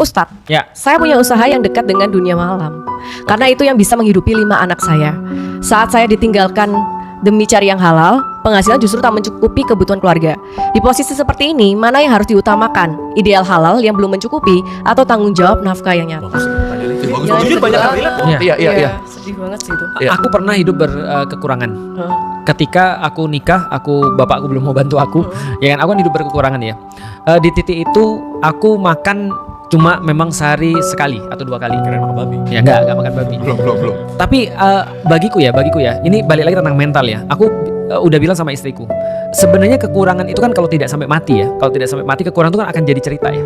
Ustadz, Ya. saya punya usaha yang dekat dengan dunia malam. Karena itu yang bisa menghidupi 5 anak saya. Saat saya ditinggalkan demi cari yang halal, penghasilan justru tak mencukupi kebutuhan keluarga. Di posisi seperti ini, mana yang harus diutamakan? Ideal halal yang belum mencukupi atau tanggung jawab nafkah yang nyata? Jujur banyak yang relate. Iya. Sedih banget sih itu. Iya. Aku pernah hidup berkekurangan. Ketika aku nikah, bapakku belum mau bantu aku. Ya kan, aku kan hidup berkekurangan ya. Di titik itu aku makan cuma memang sehari sekali atau 2 kali. Keren makan babi. Ya enggak makan babi. Belum. Tapi bagiku ya, ini balik lagi tentang mental ya. Aku udah bilang sama istriku, sebenarnya kekurangan itu kan kalau tidak sampai mati ya. Kalau tidak sampai mati, kekurangan itu kan akan jadi cerita ya.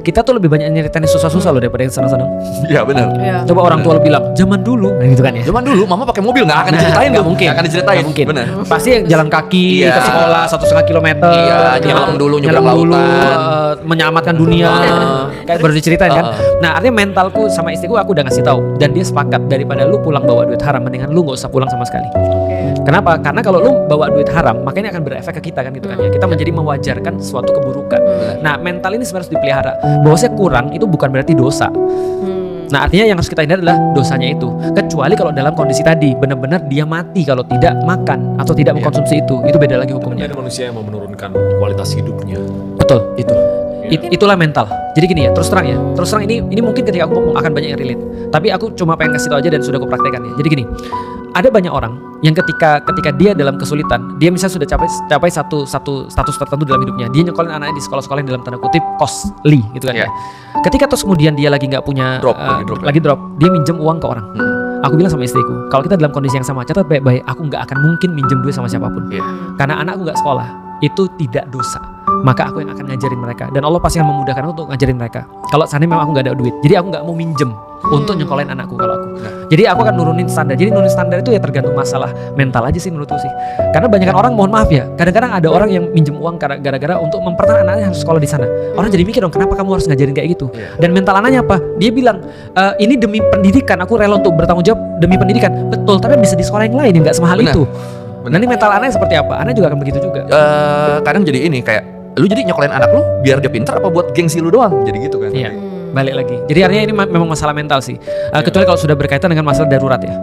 Kita tuh lebih banyak nyeritain susah-susah loh daripada yang senang-senang. Iya benar. Coba orang tua lu bilang zaman dulu, nah gitu kan ya. Zaman dulu mama pakai mobil nggak akan diceritain nggak tuh. mungkin. Nggak akan diceritain. Nggak mungkin. Benar. Pasti yang jalan kaki Iya. ke sekolah 1,5 kilometer. Iya, nyelam dulu, nyebrang lautan. Menyelamatkan dunia. Kayak baru diceritain kan. Nah, artinya mentalku sama istriku aku udah ngasih tahu dan dia sepakat daripada lu pulang bawa duit haram, mendingan lu nggak usah pulang sama sekali. Kenapa? Karena kalau lu bawa duit haram, makanya akan berefek ke kita kan gitu kan ya. Kita menjadi mewajarkan suatu keburukan. Nah, mental ini sebenarnya harus dipelihara. Bahwasanya kurang itu bukan berarti dosa. Nah, artinya yang harus kita hindari adalah dosanya itu. Kecuali kalau dalam kondisi tadi benar-benar dia mati kalau tidak makan atau tidak mengkonsumsi itu beda lagi hukumnya. Ada manusia yang mau menurunkan kualitas hidupnya. Betul, itu. Itulah mental. Jadi gini ya, terus terang ini mungkin ketika aku ngomong akan banyak yang relate. Tapi aku cuma pengen kasih tau aja dan sudah aku praktekkan ya. Jadi gini, ada banyak orang yang ketika dia dalam kesulitan, dia misalnya sudah capai satu status tertentu dalam hidupnya, dia nyekolin anaknya di sekolah-sekolah yang dalam tanda kutip costly gitu kan ya. Ketika terus kemudian dia lagi nggak punya lagi drop, dia minjem uang ke orang. Aku bilang sama istriku, kalau kita dalam kondisi yang sama, catat baik-baik, aku nggak akan mungkin minjem duit sama siapapun. Karena anakku nggak sekolah, itu tidak dosa. Maka aku yang akan ngajarin mereka, dan Allah pasti akan memudahkan untuk ngajarin mereka. Kalau seandainya memang aku nggak ada duit, jadi aku nggak mau minjem untuk nyekolahin anakku kalau aku. Jadi aku akan nurunin standar. Jadi nurunin standar itu ya tergantung masalah mental aja sih menurutku sih. Karena banyak orang, mohon maaf ya, kadang-kadang ada orang yang minjem uang gara-gara untuk mempertahankan anaknya harus sekolah di sana. Orang jadi mikir dong, kenapa kamu harus ngajarin kayak gitu? Dan mental anaknya apa? Dia bilang, ini demi pendidikan, aku rela untuk bertanggung jawab demi pendidikan. Betul, tapi bisa di sekolah yang lain yang nggak semahal itu. Nanti mental anaknya seperti apa? Anak juga akan begitu juga. Kadang jadi ini kayak lu jadi nyekolahin anak lu biar dia pintar apa buat gengsi lu doang, jadi gitu kan. Iya. Balik lagi. Jadi artinya ini memang masalah mental sih. Kecuali kalau sudah berkaitan dengan masalah darurat ya.